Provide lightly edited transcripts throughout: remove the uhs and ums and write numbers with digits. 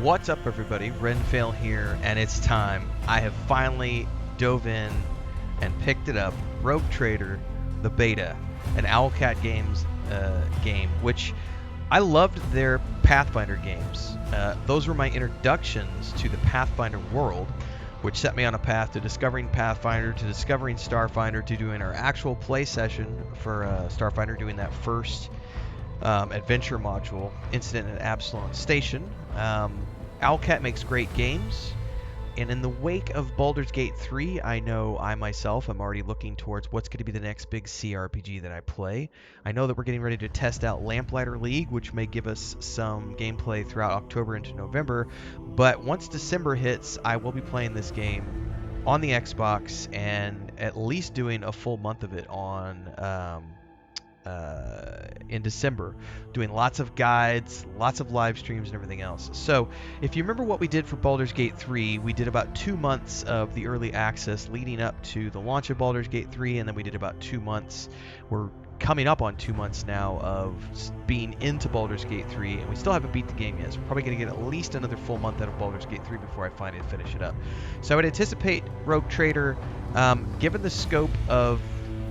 What's up, everybody? Renfail here, and it's time. I have finally dove in and picked it up. Rogue Trader, the beta, an Owlcat Games game, which I loved their Pathfinder games. Those were my introductions to the Pathfinder world, which set me on a path to discovering Pathfinder, to discovering Starfinder, to doing our actual play session for Starfinder, doing that first adventure module, Incident at Absalom Station. Owlcat makes great games, and in the wake of Baldur's Gate 3, I know I myself am already looking towards what's going to be the next big CRPG that I play. I know that we're getting ready to test out Lamplighter League, which may give us some gameplay throughout October into November, but once December hits, I will be playing this game on the Xbox and at least doing a full month of it on in December, doing lots of guides, lots of live streams, and everything else. So if you remember what we did for Baldur's Gate 3, we did about 2 months of the early access leading up to the launch of Baldur's Gate 3, and then we did about 2 months. We're coming up on 2 months now of being into Baldur's Gate 3, and we still haven't beat the game yet. So we're probably going to get at least another full month out of Baldur's Gate 3 before I finally finish it up. So I would anticipate Rogue Trader, given the scope of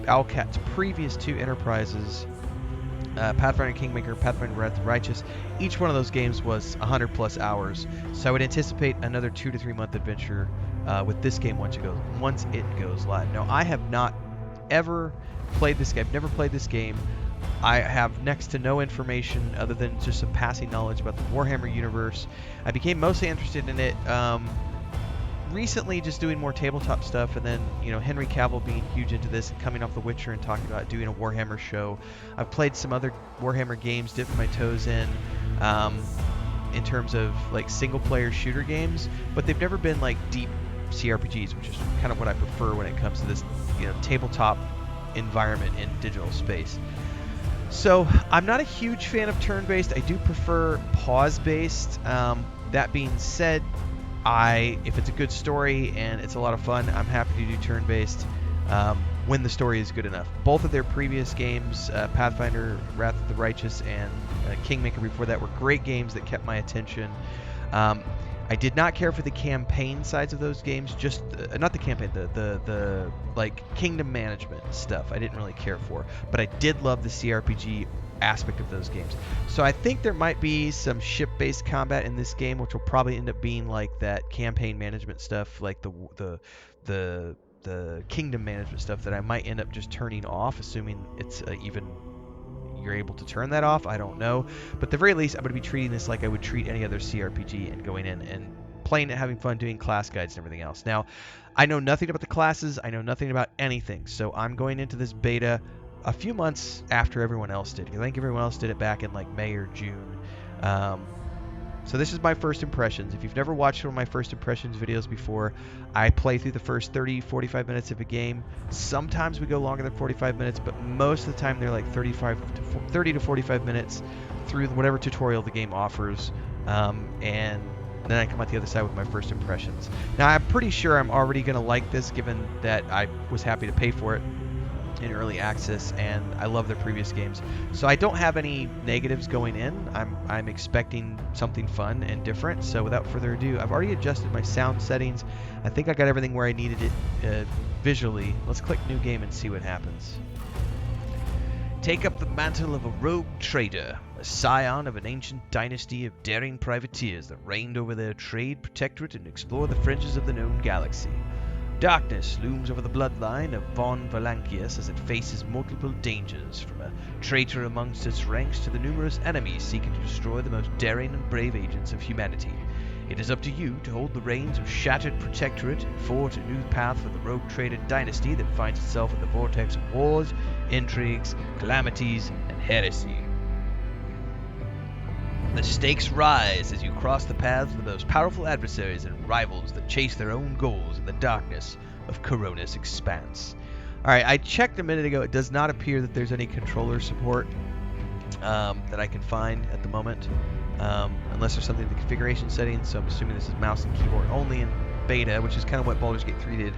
Owlcat's previous 2 enterprises, Pathfinder Kingmaker, Pathfinder Wrath of the Righteous, each one of those games was 100 plus hours. So I would anticipate another 2 to 3 month adventure with this game once it goes live. Now, I have not ever played this game. I've never played this game. I have next to no information other than just some passing knowledge about the Warhammer universe. I became mostly interested in it recently, just doing more tabletop stuff, and then Henry Cavill being huge into this and coming off The Witcher and talking about doing a Warhammer show. I've played some other Warhammer games, dipped my toes in terms of like single player shooter games, but they've never been like deep CRPGs, which is kind of what I prefer when it comes to this tabletop environment in digital space. So I'm not a huge fan of turn-based. I do prefer pause-based. That being said, if it's a good story and it's a lot of fun, I'm happy to do turn-based when the story is good enough. Both of their previous games, Pathfinder, Wrath of the Righteous, and Kingmaker before that, were great games that kept my attention. I did not care for the campaign sides of those games, just not the campaign, the like kingdom management stuff I didn't really care for, but I did love the CRPG aspect of those games. So I think there might be some ship-based combat in this game, which will probably end up being like that campaign management stuff, like the kingdom management stuff that I might end up just turning off, assuming it's even you're able to turn that off. I don't know, but at the very least, I'm going to be treating this like I would treat any other CRPG and going in and playing it, having fun, doing class guides and everything else. Now, I know nothing about the classes. I know nothing about anything, so I'm going into this beta a few months after everyone else did. I think everyone else did it back in like May or June. So this is my first impressions. If you've never watched one of my first impressions videos before, I play through the first 30-45 minutes of a game. Sometimes we go longer than 45 minutes, but most of the time they're like 30 to 45 minutes through whatever tutorial the game offers. And then I come out the other side with my first impressions. Now, I'm pretty sure I'm already going to like this, given that I was happy to pay for it in early access, and I love their previous games. So I don't have any negatives going in. I'm expecting something fun and different. So without further ado, I've already adjusted my sound settings. I think I got everything where I needed it visually. Let's click New Game and see what happens. Take up the mantle of a rogue trader, a scion of an ancient dynasty of daring privateers that reigned over their trade protectorate and explored the fringes of the known galaxy. Darkness looms over the bloodline of Von Valancius as it faces multiple dangers, from a traitor amongst its ranks to the numerous enemies seeking to destroy the most daring and brave agents of humanity. It is up to you to hold the reins of shattered protectorate and forge a new path for the rogue trader dynasty that finds itself in the vortex of wars, intrigues, calamities, and heresy. The stakes rise as you cross the paths of the most powerful adversaries and rivals that chase their own goals in the darkness of Corona's expanse. Alright, I checked a minute ago. It does not appear that there's any controller support that I can find at the moment, unless there's something in the configuration settings, so I'm assuming this is mouse and keyboard only in beta, which is kind of what Baldur's Gate 3 did.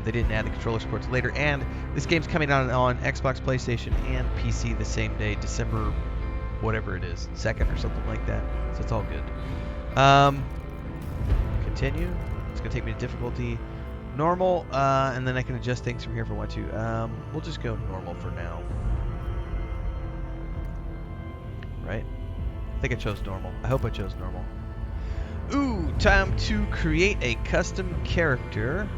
They didn't add the controller supports later, and this game's coming out on Xbox, PlayStation, and PC the same day, December whatever it is, 2nd or something like that, so it's all good. Continue. It's gonna take me to difficulty normal, and then I can adjust things from here if I want to. We'll just go normal for now. Right? I think I chose normal. I hope I chose normal. Ooh, time to create a custom character.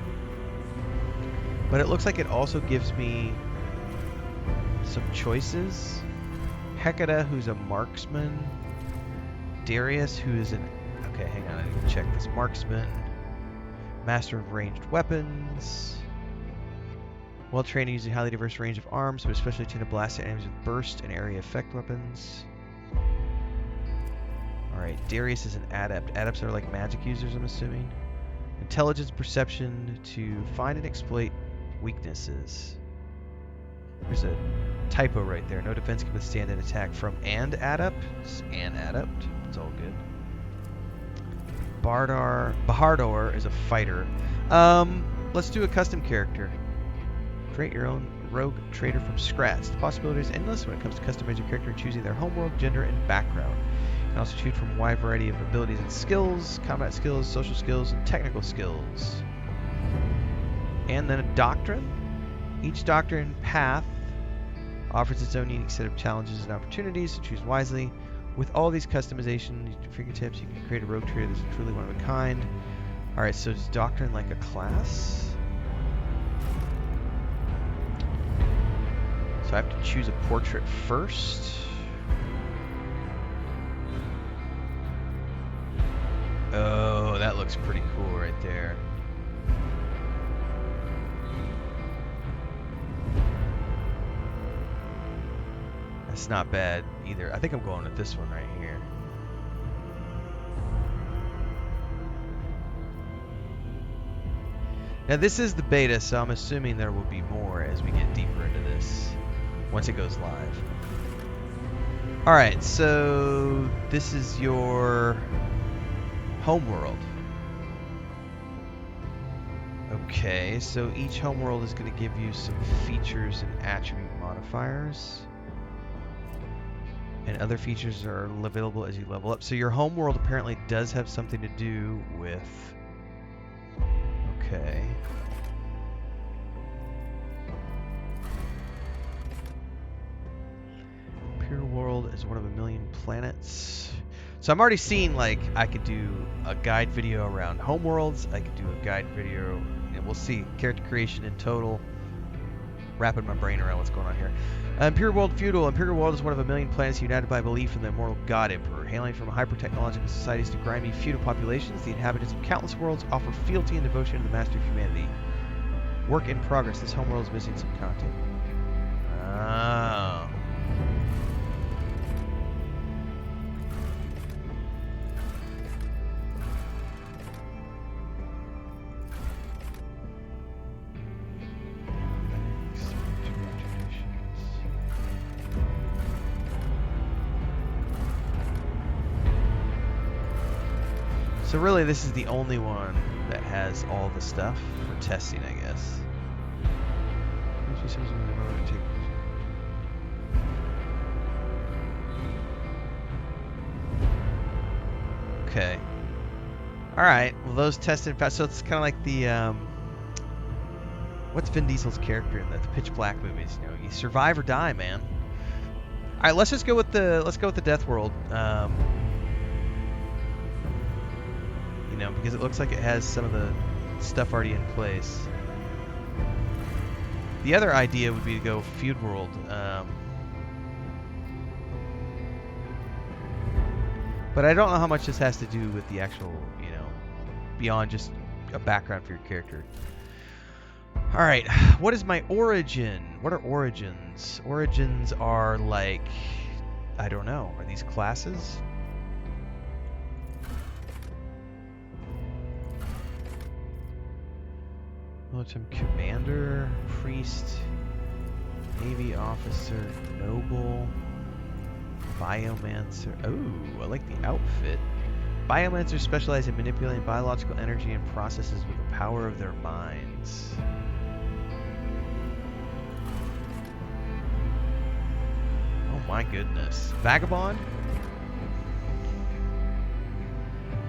But it looks like it also gives me some choices. Hecata, who's a marksman. Darius, who is an... Okay, hang on, I need to check this. Marksman. Master of ranged weapons. Well-trained using highly diverse range of arms, but especially tend to blast at enemies with burst and area effect weapons. Alright, Darius is an adept. Adepts are like magic users, I'm assuming. Intelligence, perception to find and exploit weaknesses. There's a typo right there. No defense can withstand an attack from and adept. It's an adept. It's all good. Bahardor is a fighter. Let's do a custom character. Create your own rogue trader from scratch. The possibilities are endless when it comes to customizing your character and choosing their homeworld, gender, and background. You can also choose from a wide variety of abilities and skills, combat skills, social skills, and technical skills. And then a doctrine. Each doctrine path offers its own unique set of challenges and opportunities, so choose wisely. With all these customizations, fingertips, you can create a rogue trader that's truly one of a kind. Alright, so is doctrine like a class? So I have to choose a portrait first. Oh, that looks pretty cool right there. That's not bad either. I think I'm going with this one right here. Now this is the beta, so I'm assuming there will be more as we get deeper into this once it goes live. Alright, so this is your homeworld. Okay, so each homeworld is going to give you some features and attribute modifiers. And other features are available as you level up. So your homeworld apparently does have something to do with... Okay. Pure World is one of a million planets. So I'm already seeing, like, I could do a guide video around homeworlds. I could do a guide video, and we'll see character creation in total. Wrapping my brain around what's going on here. Imperial World Feudal. Imperial World is one of a million planets united by belief in the immortal God Emperor. Hailing from hyper-technological societies to grimy feudal populations, the inhabitants of countless worlds offer fealty and devotion to the master of humanity. Work in progress. This homeworld is missing some content. Oh. So really, this is the only one that has all the stuff for testing, I guess. Okay. Alright, well those tested fast. So it's kind of like the, what's Vin Diesel's character in the Pitch Black movies? You know, you survive or die, man. Alright, let's just go with the Death World. You know, because it looks like it has some of the stuff already in place. The other idea would be to go Feud World. But I don't know how much this has to do with the actual, you know, beyond just a background for your character. Alright, what is my origin? What are origins? Origins are like, I don't know, are these classes? Militum Commander, Priest, Navy Officer, Noble, Biomancer. Oh, I like the outfit. Biomancers specialize in manipulating biological energy and processes with the power of their minds. Oh my goodness. Vagabond?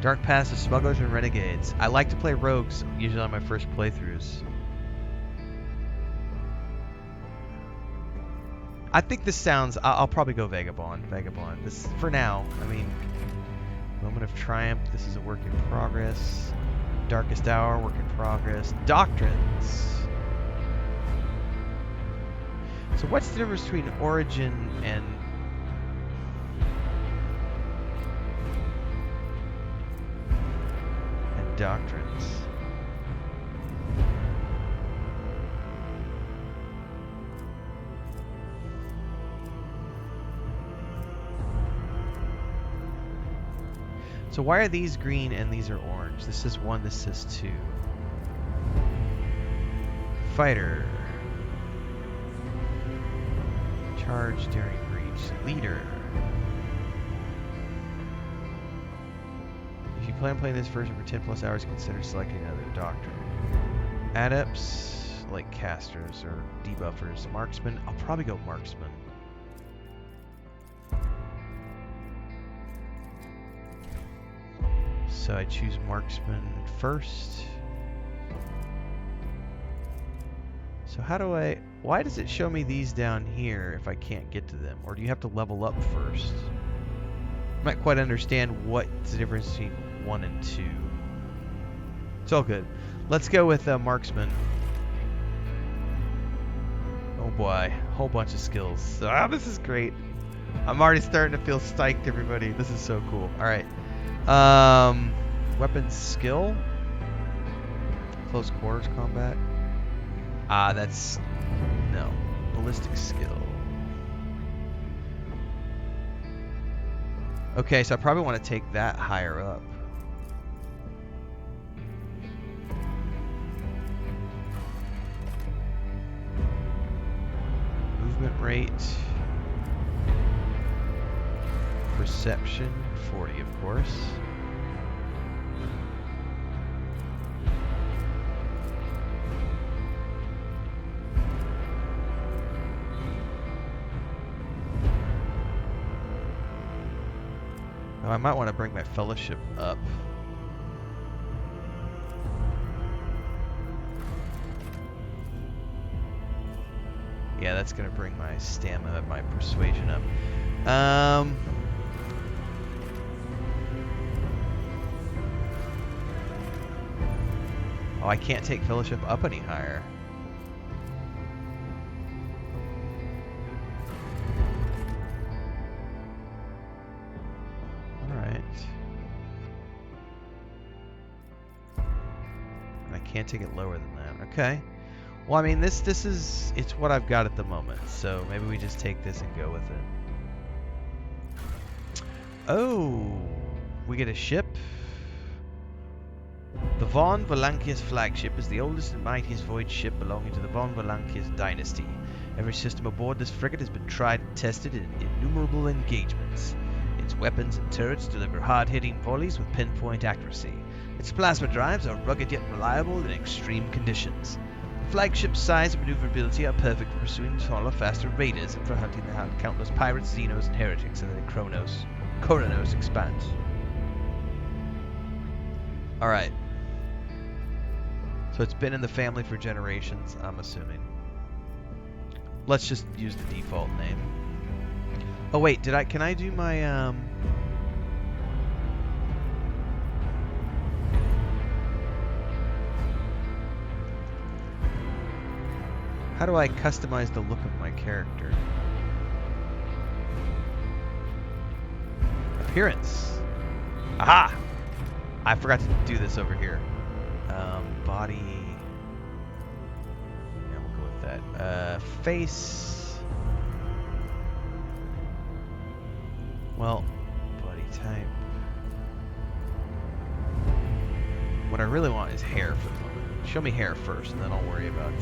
Dark Past of Smugglers and Renegades. I like to play rogues, usually on my first playthroughs. I think this sounds... I'll probably go Vagabond. Vagabond. This, for now, I mean... Moment of Triumph. This is a work in progress. Darkest Hour, work in progress. Doctrines. So what's the difference between Origin and... Doctrines? So why are these green and these are orange? This is 1, this is 2. Fighter. Charge during breach. Leader. If you plan on playing this version for 10 plus hours, consider selecting another doctrine. Adepts, like casters or debuffers. Marksman, I'll probably go marksman. So I choose marksman first. So how do I... Why does it show me these down here if I can't get to them? Or do you have to level up first? I might quite understand what's the difference between 1 and 2. It's all good. Let's go with marksman. Oh boy, whole bunch of skills. Ah, this is great. I'm already starting to feel psyched, everybody. This is so cool. All right. Weapons skill. Close quarters combat. That's... No. Ballistic skill. Okay, so I probably want to take that higher up. Movement rate. Perception, 40 of course. I might want to bring my fellowship up. Yeah, that's going to bring my stamina, my persuasion up. Oh, I can't take fellowship up any higher. Can't take it lower than that. Okay. Well, I mean, this is... It's what I've got at the moment. So maybe we just take this and go with it. Oh. We get a ship. The Von Valancius flagship is the oldest and mightiest voyage ship belonging to the Von Valancius dynasty. Every system aboard this frigate has been tried and tested in innumerable engagements. Its weapons and turrets deliver hard-hitting volleys with pinpoint accuracy. Its plasma drives are rugged yet reliable in extreme conditions. The flagship's size and maneuverability are perfect for pursuing taller, faster raiders and for hunting down countless pirates, Xenos, and heretics as the Koronos expands. Alright. So it's been in the family for generations, I'm assuming. Let's just use the default name. Oh wait, can I do my how do I customize the look of my character? Appearance. Aha! I forgot to do this over here. Body. Yeah, we'll go with that. Face. Well, body type. What I really want is hair for the moment. Show me hair first, and then I'll worry about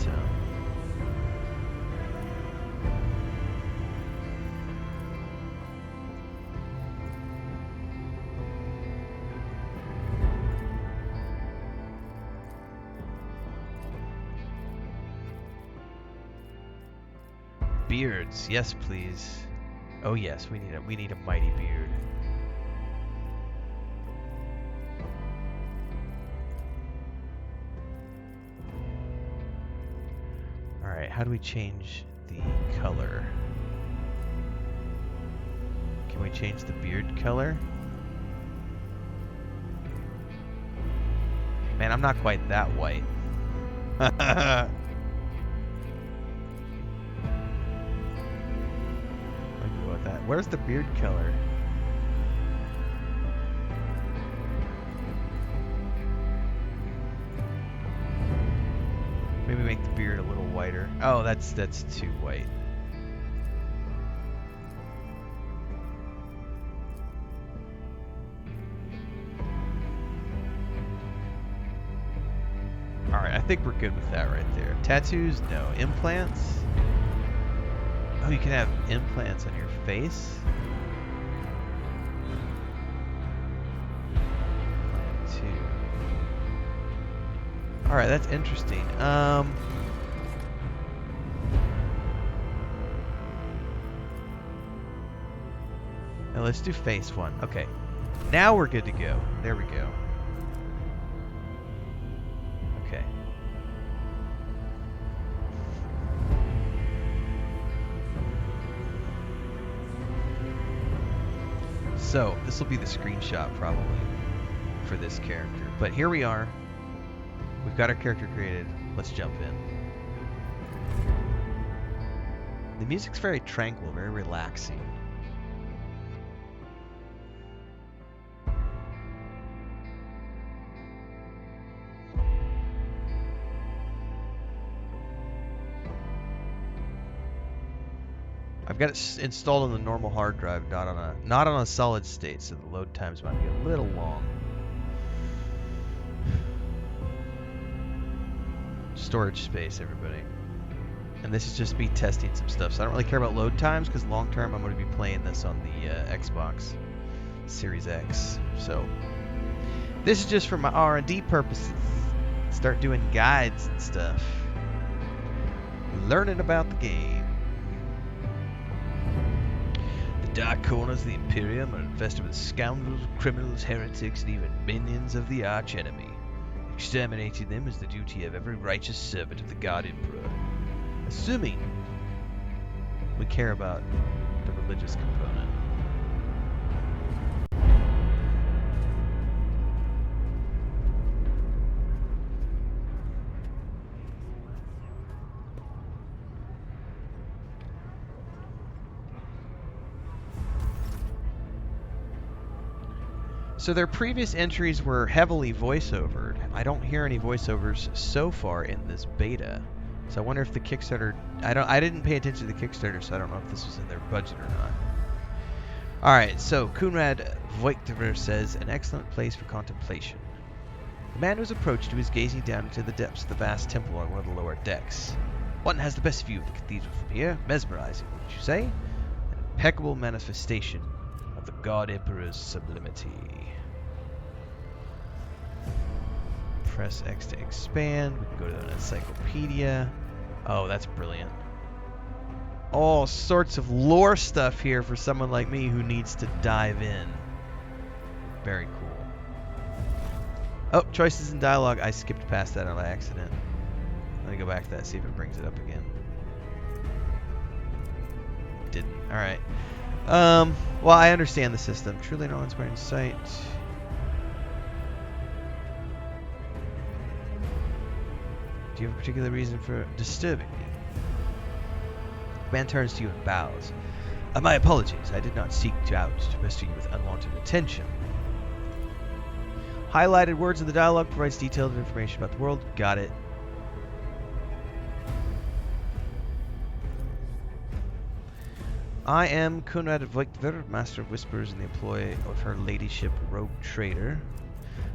beards. Yes, please. Oh yes, we need a mighty beard. how do we change the color? Can we change the beard color? Man, I'm not quite that white. Where's the beard color? Maybe make the beard a little whiter. Oh, that's too white. Alright, I think we're good with that right there. Tattoos? No. Implants? Oh, you can have implants on your face? Alright, that's interesting. Now let's do face one. Okay. Now we're good to go. There we go. Okay. So, this will be the screenshot probably for this character. But here we are. We've got our character created. Let's jump in. The music's very tranquil, very relaxing. I've got it installed on the normal hard drive, not on a solid state, so the load times might be a little long. Storage space, everybody. And this is just me testing some stuff, so I don't really care about load times because long term I'm going to be playing this on the Xbox Series X. So this is just for my R&D purposes. Start doing guides and stuff, learning about the game. The dark corners of the Imperium are infested with scoundrels, criminals, heretics, and even minions of the arch-enemy. Exterminating them is the duty of every righteous servant of the God Emperor. Assuming we care about the religious component. So their previous entries were heavily voiceovered. I don't hear any voiceovers so far in this beta. So I wonder if the Kickstarter... I didn't pay attention to the Kickstarter, so I don't know if this was in their budget or not. Alright, so Kunrad Voigtver says, an excellent place for contemplation. The man who was approached was gazing down into the depths of the vast temple on one of the lower decks. One has the best view of the cathedral from here. Mesmerizing, wouldn't you say? An impeccable manifestation of the God Emperor's sublimity. Press X to expand. We can go to an encyclopedia. Oh, that's brilliant. All sorts of lore stuff here for someone like me who needs to dive in. Very cool. Oh, choices in dialogue. I skipped past that on accident. Let me go back to that, see if it brings it up again. It didn't. Alright. Well, I understand the system. Truly no inspiring sight. Do you have a particular reason for disturbing me? The man turns to you and bows. My apologies. I did not seek to pester you with unwanted attention. Highlighted words in the dialogue provides detailed information about the world. Got it. I am Kunrad Voigtver, Master of Whispers in the employ of her ladyship Rogue Trader,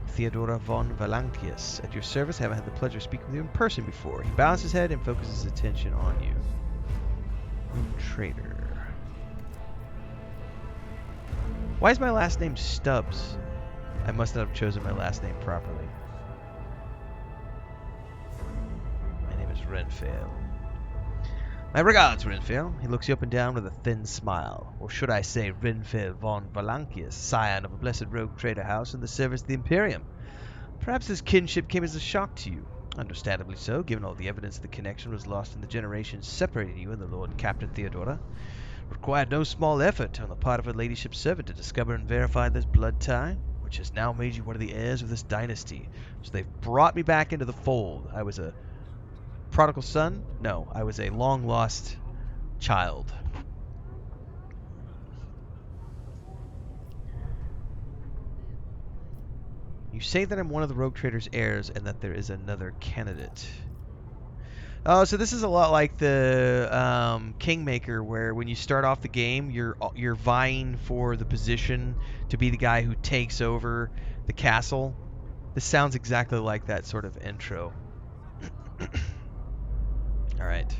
Theodora von Valankius. At your service, I haven't had the pleasure of speaking with you in person before. He bows his head and focuses his attention on you. Rogue Trader. Why is my last name Stubbs? I must not have chosen my last name properly. My name is Renfail. My regards, Renfail. He looks you up and down with a thin smile. Or should I say Renfail von Valankius, scion of a blessed rogue trader house in the service of the Imperium. Perhaps this kinship came as a shock to you. Understandably so, given all the evidence the connection was lost in the generations separating you and the Lord Captain Theodora. Required no small effort on the part of her ladyship's servant to discover and verify this blood tie, which has now made you one of the heirs of this dynasty. So they've brought me back into the fold. I was a prodigal son? No, I was a long-lost child. You say that I'm one of the Rogue Trader's heirs and that there is another candidate. Oh, so this is a lot like the Kingmaker, where when you start off the game, you're vying for the position to be the guy who takes over the castle. This sounds exactly like that sort of intro. All right.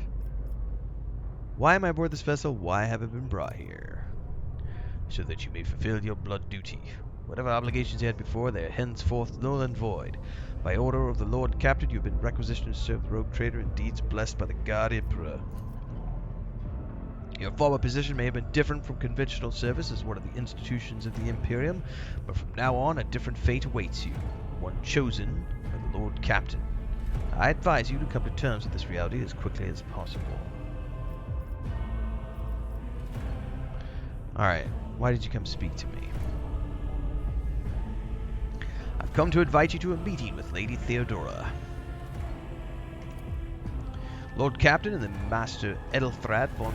Why am I aboard this vessel? Why have I been brought here? So that you may fulfill your blood duty. Whatever obligations you had before, they are henceforth null and void. By order of the Lord Captain, you have been requisitioned to serve the Rogue Trader in deeds blessed by the God Emperor. Your former position may have been different from conventional service as one of the institutions of the Imperium, but from now on a different fate awaits you, one chosen by the Lord Captain. I advise you to come to terms with this reality as quickly as possible. Alright, why did you come speak to me? I've come to invite you to a meeting with Lady Theodora. Lord Captain and the Master Edelfrad von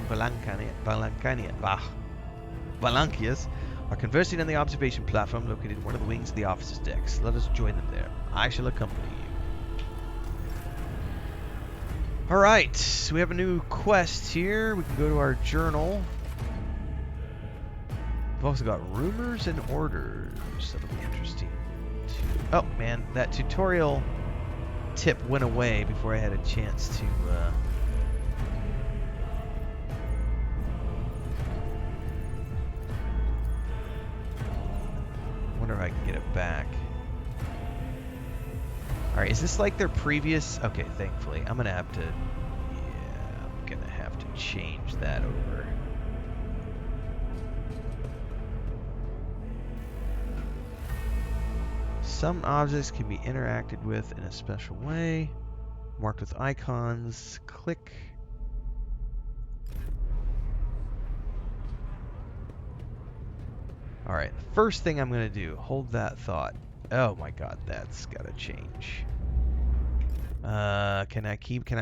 Valancius are conversing on the observation platform located in one of the wings of the officers' decks. Let us join them there. I shall accompany you. Alright, so we have a new quest here. We can go to our journal. We've also got rumors and orders. That'll be interesting. Oh man, that tutorial tip went away before I had a chance to wonder if I can get it back. Alright, is this like their previous? Okay, thankfully. I'm gonna have to change that over. Some objects can be interacted with in a special way. Marked with icons. Click. Alright, the first thing I'm going to do, hold that thought. Oh my god, that's got to change. Can I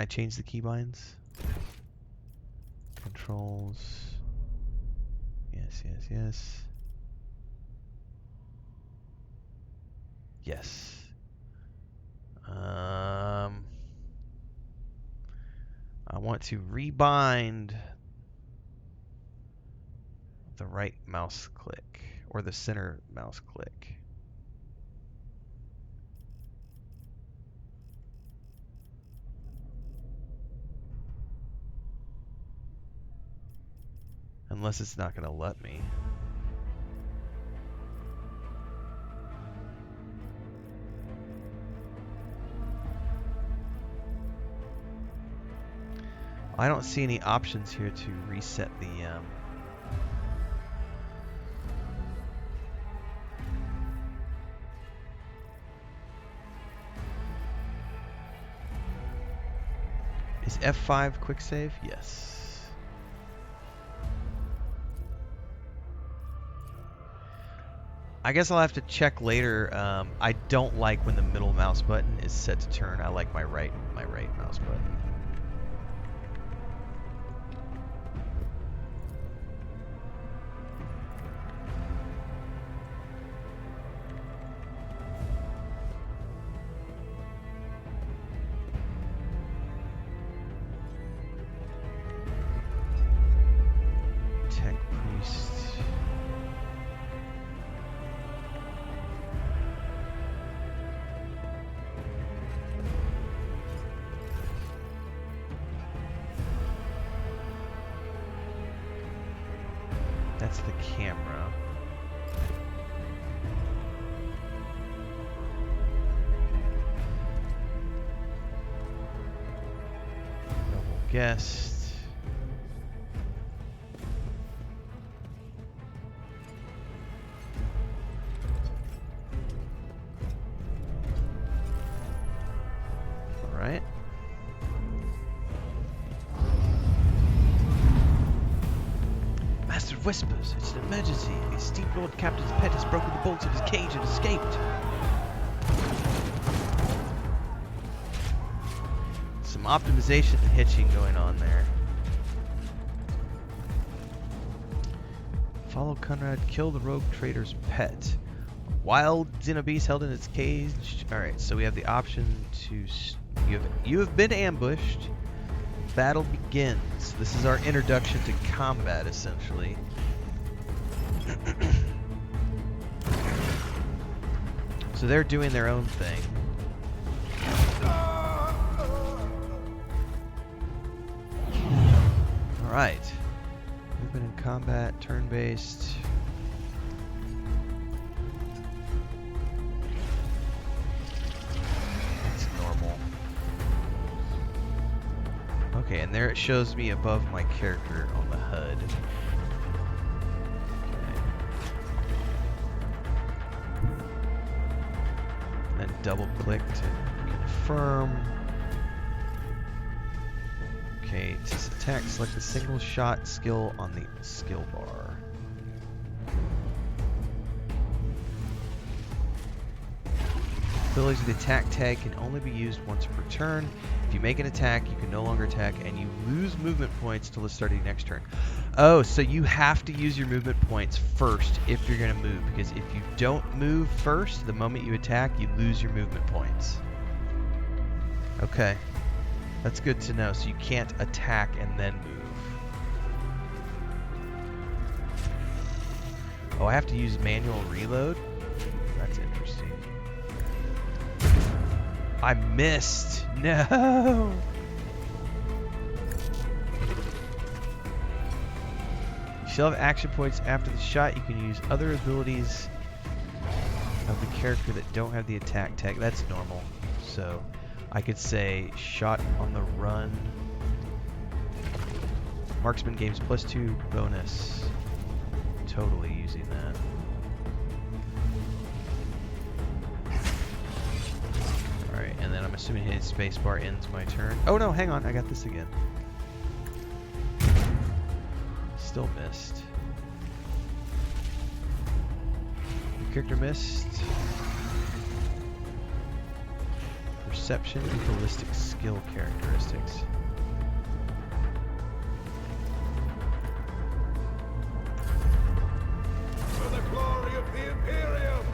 change the keybinds? Controls. Yes. Yes. I want to rebind the right mouse click or the center mouse click. Unless it's not going to let me. I don't see any options here to reset the Is F5 quick save? Yes. I guess I'll have to check later. I don't like when the middle mouse button is set to turn. I like my right mouse button. That's the camera. Noble guest. right? Master whispers, it's an emergency. The esteemed Lord Captain's pet has broken the bolts of his cage and escaped. Some optimization and hitching going on there. Follow Conrad, kill the rogue trader's pet. Wild xenobeast held in its cage. Alright, so we have the option to... You have been ambushed. Battle begins. This is our introduction to combat, essentially. So they're doing their own thing. Alright. Movement in combat, turn-based. It's normal. Okay, and there it shows me above my character on the HUD. Okay. And then double-click to confirm. Okay, to attack, select the single shot skill on the skill bar. Abilities of the attack tag can only be used once per turn. If you make an attack, you can no longer attack, and you lose movement points till the start of your next turn. Oh, so you have to use your movement points first if you're going to move, because if you don't move first, the moment you attack, you lose your movement points. Okay. That's good to know, so you can't attack and then move. Oh, I have to use manual reload? That's interesting. I missed! No! You still have action points after the shot. You can use other abilities of the character that don't have the attack tag. That's normal. So I could say shot on the run. Marksman games +2 bonus. Totally using that. Alright, and then I'm assuming hitting spacebar ends my turn. Oh no, hang on, I got this again. Still missed. Your character missed. Perception and ballistic skill characteristics. For the glory of the Imperium!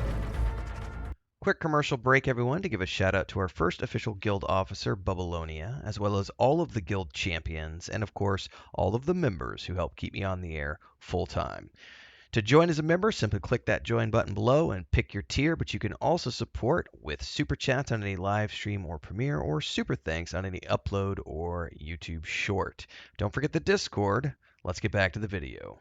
Quick commercial break, everyone, to give a shout out to our first official guild officer, Bubalonia, as well as all of the guild champions, and of course, all of the members who help keep me on the air full time. To join as a member, simply click that join button below and pick your tier, but you can also support with SuperChats on any live stream or premiere, or SuperThanks on any upload or YouTube short. Don't forget the Discord. Let's get back to the video.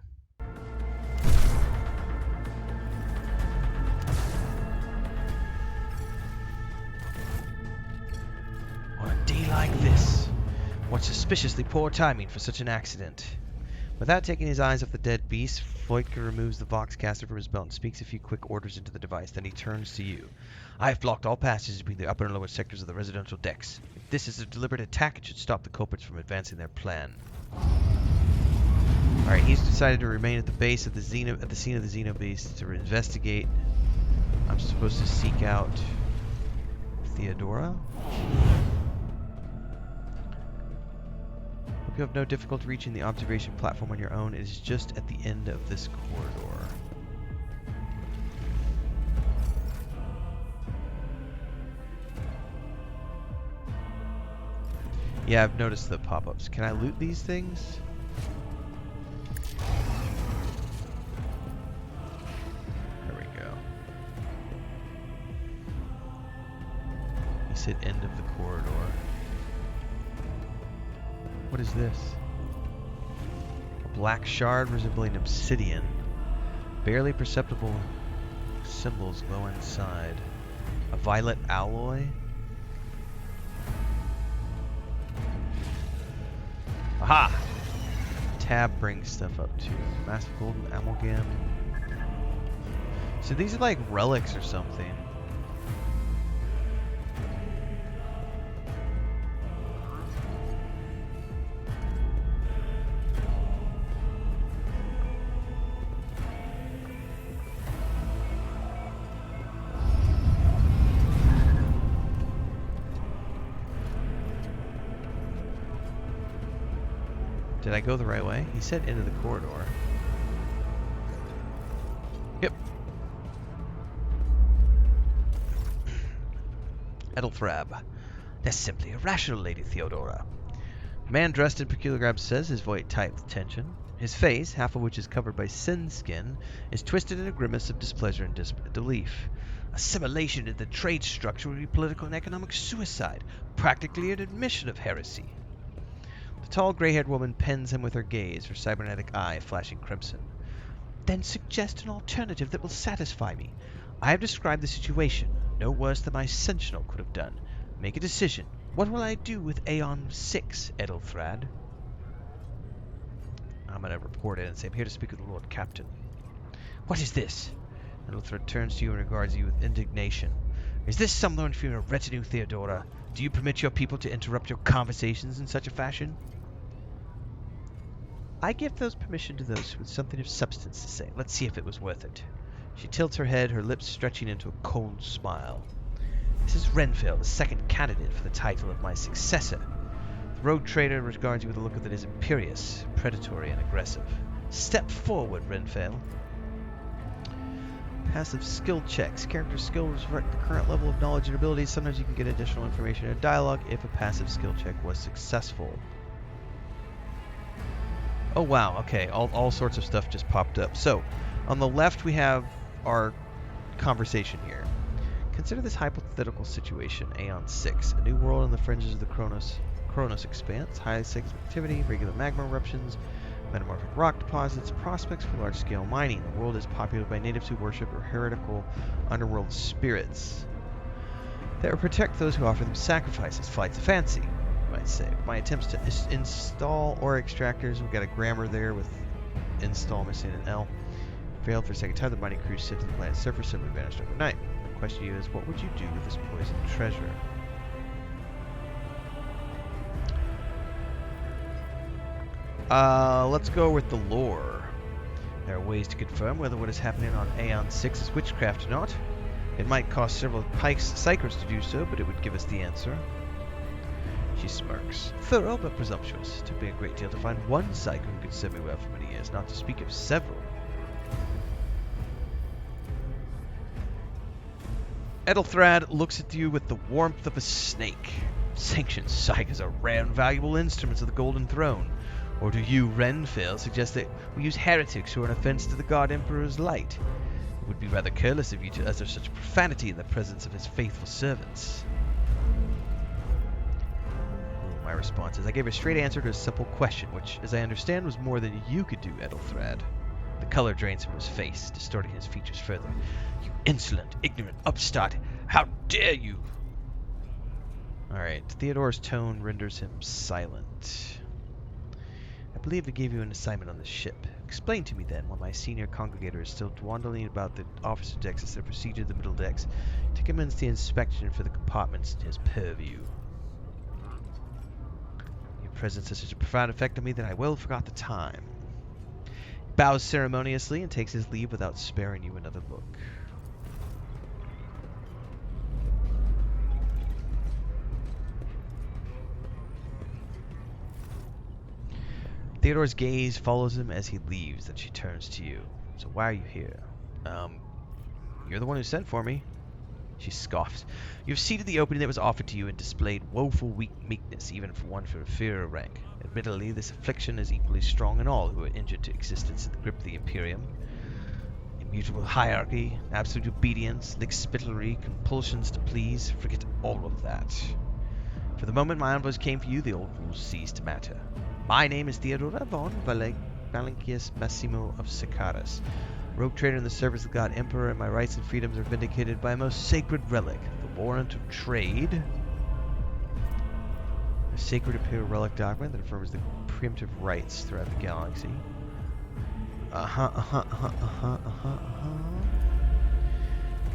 On a day like this, what suspiciously poor timing for such an accident. Without taking his eyes off the dead beast, Voitka removes the Voxcaster from his belt and speaks a few quick orders into the device. Then he turns to you. I have blocked all passages between the upper and lower sectors of the residential decks. If this is a deliberate attack, it should stop the culprits from advancing their plan. Alright, he's decided to remain at the base of the scene of the Xenobeast to investigate. I'm supposed to seek out Theodora. You have no difficulty reaching the observation platform on your own. It is just at the end of this corridor. Yeah, I've noticed the pop-ups. Can I loot these things? There we go. He said end of the corridor. What is this? A black shard resembling obsidian. Barely perceptible symbols glow inside. A violet alloy? Aha! Tab brings stuff up too. Massive golden amalgam. So these are like relics or something. Did I go the right way? He said into the corridor. Yep. Edelthrab. That's simply irrational, Lady Theodora. The man dressed in peculiar garb says, his voice tight with tension. His face, half of which is covered by sin skin, is twisted in a grimace of displeasure and disbelief. Assimilation into the trade structure would be political and economic suicide, practically an admission of heresy. The tall, gray-haired woman pens him with her gaze, her cybernetic eye flashing crimson. Then suggest an alternative that will satisfy me. I have described the situation, no worse than my sentinel could have done. Make a decision. What will I do with Aeon 6, Edelthrad? I'm going to report it and say, I'm here to speak with the Lord Captain. What is this? Edelthrad turns to you and regards you with indignation. Is this someone from your retinue, Theodora? Do you permit your people to interrupt your conversations in such a fashion? I give those permission to those with something of substance to say. Let's see if it was worth it. She tilts her head, her lips stretching into a cold smile. This is Renfail, the second candidate for the title of my successor. The rogue trader regards you with a look that is imperious, predatory, and aggressive. Step forward, Renfail. Passive skill checks. Character skills reflect the current level of knowledge and abilities. Sometimes you can get additional information in a dialogue if a passive skill check was successful. Oh wow, okay, all sorts of stuff just popped up. So, on the left we have our conversation here. Consider this hypothetical situation, Aeon 6, a new world on the fringes of the Kronos expanse, high seismic activity, regular magma eruptions, metamorphic rock deposits, prospects for large-scale mining. The world is populated by natives who worship heretical underworld spirits. They will protect those who offer them sacrifices, flights of fancy, you might say. My attempts to install ore extractors, we've got a grammar there with install missing an L. Failed for a second time, the mining crew sifted the planet's surface, simply vanished overnight. The question to you is, what would you do with this poisoned treasure? Let's go with the lore. There are ways to confirm whether what is happening on Aeon 6 is witchcraft or not. It might cost several psychers to do so, but it would give us the answer. She smirks. Thorough but presumptuous. It took me a great deal to find one psycho who could serve me well for many years, not to speak of several. Edelthrad looks at you with the warmth of a snake. Sanctioned psychers are rare and valuable instruments of the Golden Throne. Or do you, Renfail, suggest that we use heretics who are an offense to the God Emperor's light? It would be rather careless of you to utter such profanity in the presence of his faithful servants. My response is, I gave a straight answer to a simple question, which, as I understand, was more than you could do, Edelthrad. The color drains from his face, distorting his features further. You insolent, ignorant upstart! How dare you! Alright, Theodore's tone renders him silent. I believe I gave you an assignment on the ship. Explain to me then, while my senior congregator is still dawdling about the officer decks instead of proceed to the middle decks, to commence the inspection for the compartments in his purview. Your presence has such a profound effect on me that I well forgot the time. He bows ceremoniously and takes his leave without sparing you another look. Theodore's gaze follows him as he leaves, then she turns to you. So why are you here? You're the one who sent for me. She scoffs. You have seized the opening that was offered to you and displayed woeful meekness, even for one for inferior rank. Admittedly, this affliction is equally strong in all who are injured to existence in the grip of the Imperium. Immutable hierarchy, absolute obedience, lickspittlery, compulsions to please, forget all of that. For the moment my envoys came for you, the old rules ceased to matter. My name is Theodora von Valancius Massimo of Sicaris, rogue trader in the service of the God Emperor, and my rights and freedoms are vindicated by a most sacred relic, the warrant of trade. A sacred imperial relic document that affirms the preemptive rights throughout the galaxy.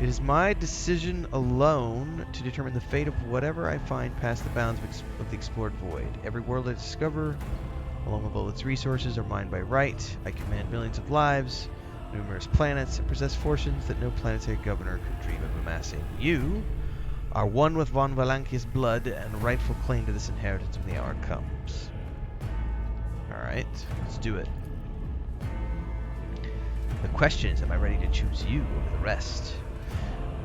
It is my decision alone to determine the fate of whatever I find past the bounds of the explored void. Every world I discover, along with all its resources, are mine by right. I command millions of lives, numerous planets, and possess fortunes that no planetary governor could dream of amassing. You are one with von Valancius' blood and rightful claim to this inheritance when the hour comes. Alright, let's do it. The question is, am I ready to choose you over the rest?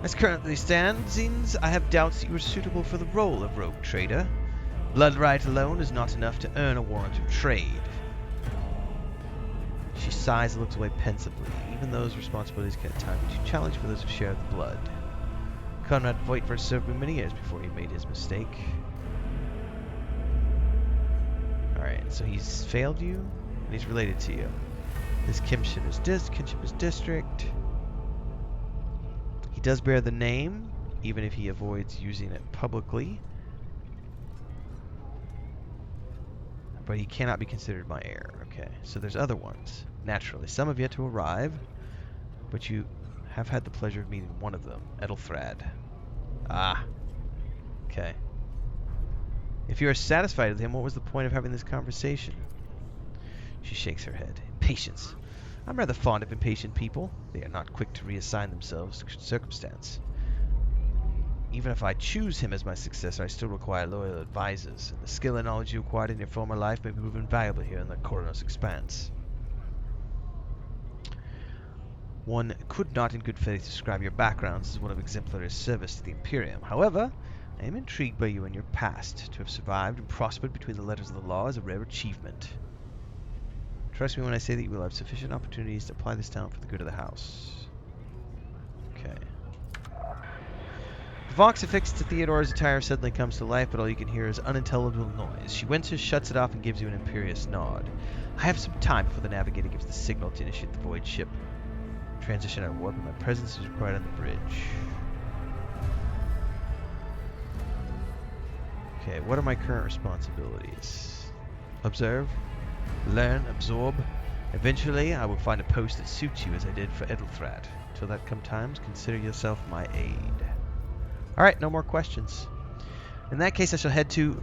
As currently stands, I have doubts that you are suitable for the role of rogue trader. Blood right alone is not enough to earn a warrant of trade. She sighs and looks away pensively. Even those responsibilities can at times be too challenging for those who share the blood. Conrad Voigtver served me many years before he made his mistake. Alright, so he's failed you, and he's related to you. His kinship is district. He does bear the name, even if he avoids using it publicly. But he cannot be considered my heir. Okay, so there's other ones. Naturally, some have yet to arrive, but you have had the pleasure of meeting one of them, Ethelfrad. Ah. Okay. If you are satisfied with him, what was the point of having this conversation? She shakes her head. Impatience. I'm rather fond of impatient people. They are not quick to reassign themselves to circumstance. Even if I choose him as my successor, I still require loyal advisors, and the skill and knowledge you acquired in your former life may prove invaluable here in the Coronos Expanse. One could not in good faith describe your backgrounds as one of exemplary service to the Imperium. However, I am intrigued by you and your past. To have survived and prospered between the letters of the law is a rare achievement. Trust me when I say that you will have sufficient opportunities to apply this talent for the good of the house. Okay. The Vox affixed to Theodora's attire suddenly comes to life, but all you can hear is unintelligible noise. She winces, shuts it off, and gives you an imperious nod. I have some time before the navigator gives the signal to initiate the void ship. Transition out of warp, and my presence is required on the bridge. Okay, what are my current responsibilities? Observe, learn, absorb. Eventually, I will find a post that suits you as I did for Ethelfrad. Till that come times, consider yourself my aide. Alright, no more questions. In that case, I shall head to...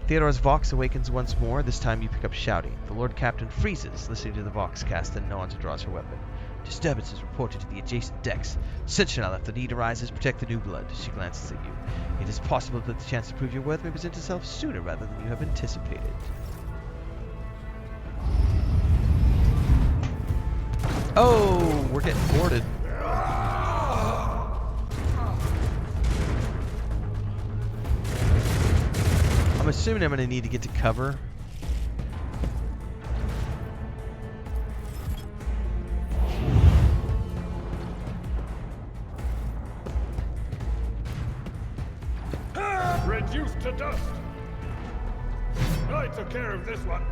Theodora's Vox awakens once more. This time you pick up shouting. The Lord Captain freezes, listening to the Vox cast, and nods and draws her weapon. Disturbances reported to the adjacent decks. Sentinel, if the need arises, protect the new blood. She glances at you. It is possible that the chance to prove your worth may present itself sooner rather than you have anticipated. Oh, we're getting boarded. I'm assuming I'm going to need to get to cover. Reduced to dust. I took care of this one.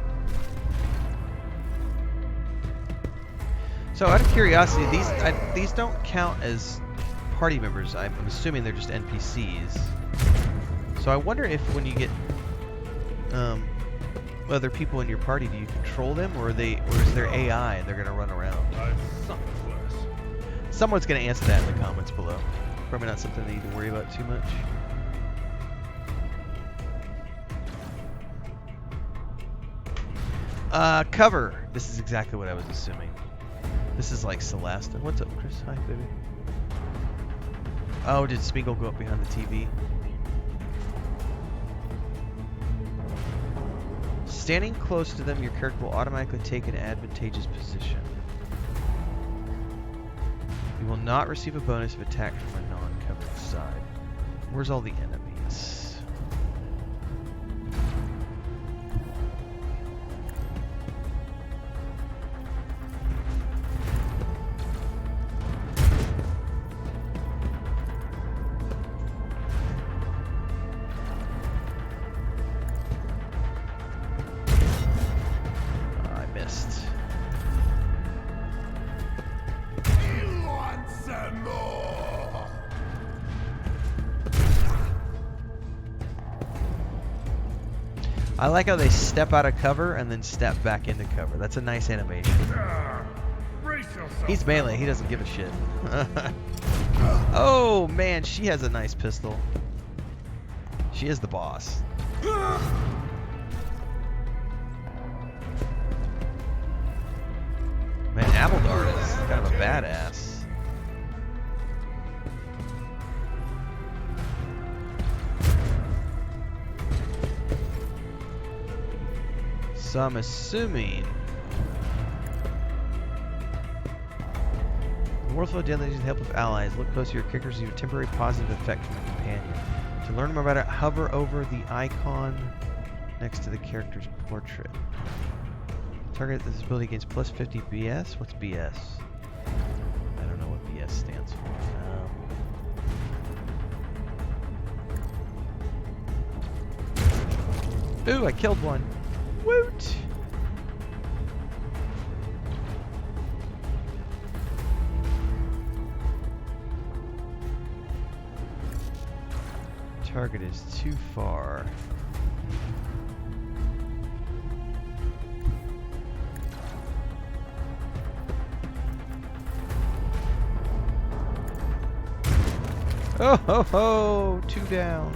So, out of curiosity, these don't count as party members. I'm assuming they're just NPCs. So I wonder if when you get other people in your party, do you control them, or is there AI and they're gonna run around? I've sunk worse. Someone's gonna answer that in the comments below. Probably not something I need to worry about too much. Cover. This is exactly what I was assuming. This is like Celeste. What's up, Chris? Hi, baby. Oh, did Spiegel go up behind the TV? Standing close to them, your character will automatically take an advantageous position. You will not receive a bonus if attacked from a non-covered side. Where's all the enemies? I like how they step out of cover and then step back into cover. That's a nice animation. He's melee. He doesn't give a shit. Oh, man. She has a nice pistol. She is the boss. Man, Abildard is kind of a badass. So I'm assuming the Warflow deadly with the help of allies. Look close to your characters to receive a temporary positive effect from a companion. To learn more about it, hover over the icon next to the character's portrait. Target this ability gains plus 50 BS. What's BS? I don't know what BS stands for. Ooh, I killed one. Woot! Target is too far. Oh ho ho! 2 down.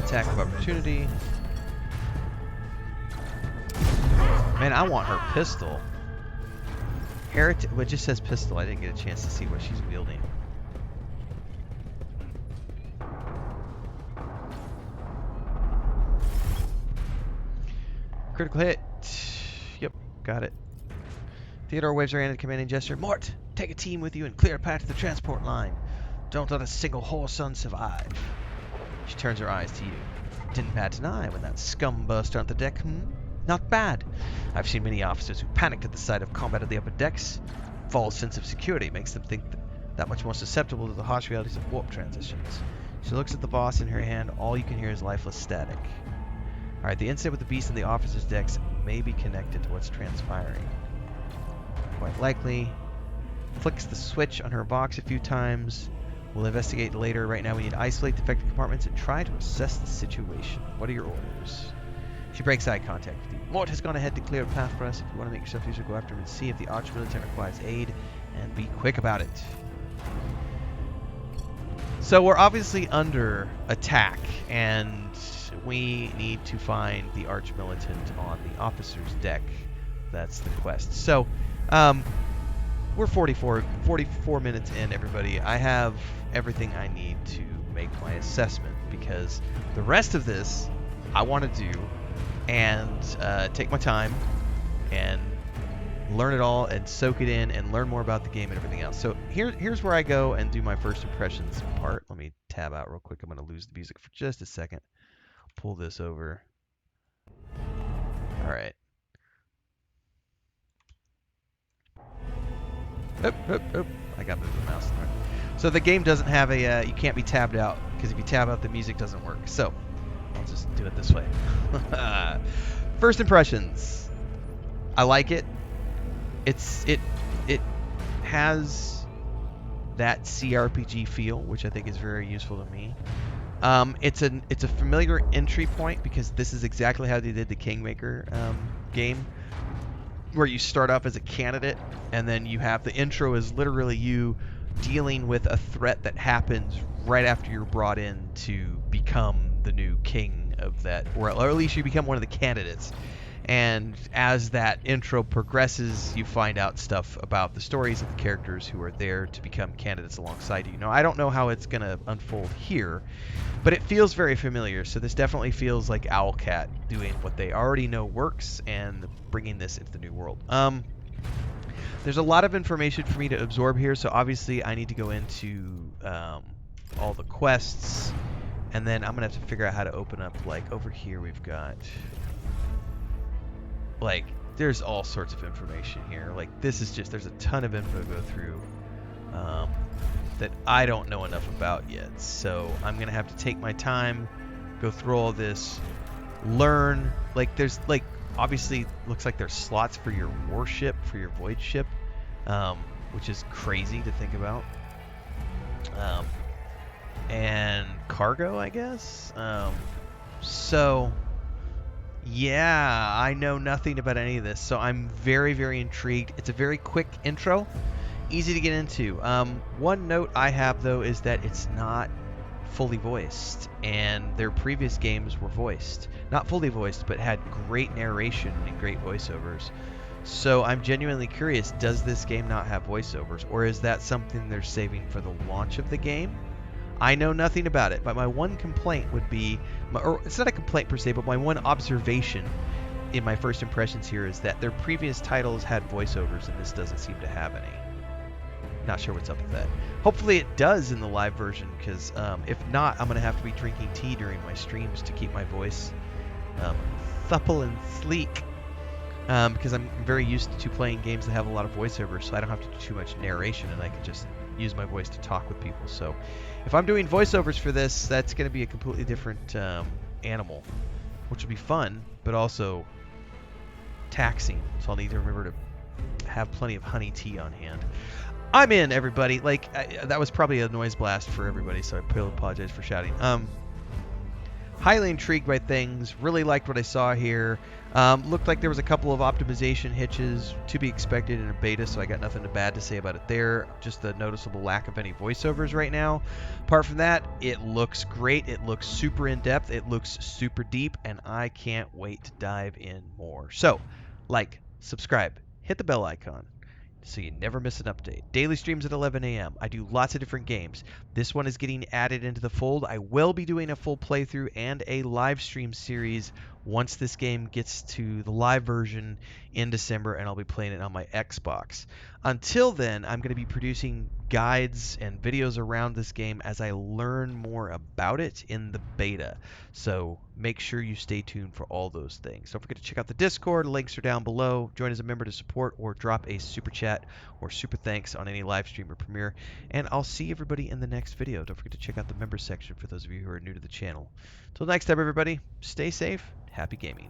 Attack of opportunity. Man, I want her pistol. Heretic. Well, it just says pistol. I didn't get a chance to see what she's wielding. Critical hit. Yep, got it. Theodore waves her hand in a commanding gesture. Mort, take a team with you and clear a path to the transport line. Don't let a single whoreson survive. She turns her eyes to you. Didn't bat an eye when that scum burst onto the deck, Not bad. I've seen many officers who panicked at the sight of combat at the upper decks. False sense of security makes them think that much more susceptible to the harsh realities of warp transitions. She looks at the boss in her hand. All you can hear is lifeless static. Alright, the incident with the beast in the officers' decks may be connected to what's transpiring. Quite likely. Flicks the switch on her box a few times. We'll investigate later. Right now we need to isolate the affected compartments and try to assess the situation. What are your orders? She breaks eye contact with you. Mort has gone ahead to clear a path for us. If you want to make yourself useful, go after him and see if the arch-militant requires aid, and be quick about it. So we're obviously under attack, and we need to find the arch-militant on the officer's deck. That's the quest. So, we're 44 minutes in, everybody. I have everything I need to make my assessment, because the rest of this I want to do and take my time and learn it all and soak it in and learn more about the game and everything else. So here's where I go and do my first impressions part. Let me tab out real quick. I'm going to lose the music for just a second. Pull this over. All right. Oop. I got moved the mouse. Right. So the game doesn't have a, you can't be tabbed out, because if you tab out, the music doesn't work. So I'll just do it this way. First impressions. I like it. It has that CRPG feel, which I think is very useful to me. It's a familiar entry point, because this is exactly how they did the Kingmaker game, where you start off as a candidate, and then you have the intro is literally you dealing with a threat that happens right after you're brought in to become the new king of that, or at least you become one of the candidates. And as that intro progresses, you find out stuff about the stories of the characters who are there to become candidates alongside you. Now, I don't know how it's going to unfold here, but it feels very familiar. So this definitely feels like Owlcat doing what they already know works and bringing this into the new world. There's a lot of information for me to absorb here, so obviously I need to go into all the quests, and then I'm going to have to figure out how to open up, like, over here we've got... Like, there's all sorts of information here. Like, this is just, there's a ton of info to go through that I don't know enough about yet. So I'm going to have to take my time, go through all this, learn. Like, there's, like, obviously, looks like there's slots for your warship, for your void ship, which is crazy to think about. And cargo, I guess. So... yeah, I know nothing about any of this, so I'm very, very intrigued. It's a very quick intro, easy to get into. One note I have, though, is that it's not fully voiced, and their previous games were voiced. Not fully voiced, but had great narration and great voiceovers. So I'm genuinely curious, does this game not have voiceovers, or is that something they're saving for the launch of the game? I know nothing about it, but my one complaint would be, or it's not a complaint per se, but my one observation in my first impressions here is that their previous titles had voiceovers and this doesn't seem to have any. Not sure what's up with that. Hopefully it does in the live version, because if not, I'm going to have to be drinking tea during my streams to keep my voice supple and sleek. Because I'm very used to playing games that have a lot of voiceovers, so I don't have to do too much narration, and I can just use my voice to talk with people. So if I'm doing voiceovers for this, that's going to be a completely different animal, which will be fun, but also taxing. So I'll need to remember to have plenty of honey tea on hand. I'm in, everybody. Like, that was probably a noise blast for everybody, so I apologize for shouting. Highly intrigued by things. Really liked what I saw here. Looked like there was a couple of optimization hitches to be expected in a beta, so I got nothing bad to say about it there. Just the noticeable lack of any voiceovers right now. Apart from that, it looks great. It looks super in-depth. It looks super deep, and I can't wait to dive in more. So, like, subscribe, hit the bell icon, so you never miss an update. Daily streams at 11 a.m. I do lots of different games. This one is getting added into the fold. I will be doing a full playthrough and a live stream series once this game gets to the live version in December, and I'll be playing it on my Xbox. Until then, I'm going to be producing guides and videos around this game as I learn more about it in the beta. So make sure you stay tuned for all those things. Don't forget to check out the Discord. Links are down below. Join as a member to support or drop a super chat or super thanks on any live stream or premiere. And I'll see everybody in the next video. Don't forget to check out the member section for those of you who are new to the channel. Till next time, everybody, stay safe. Happy gaming.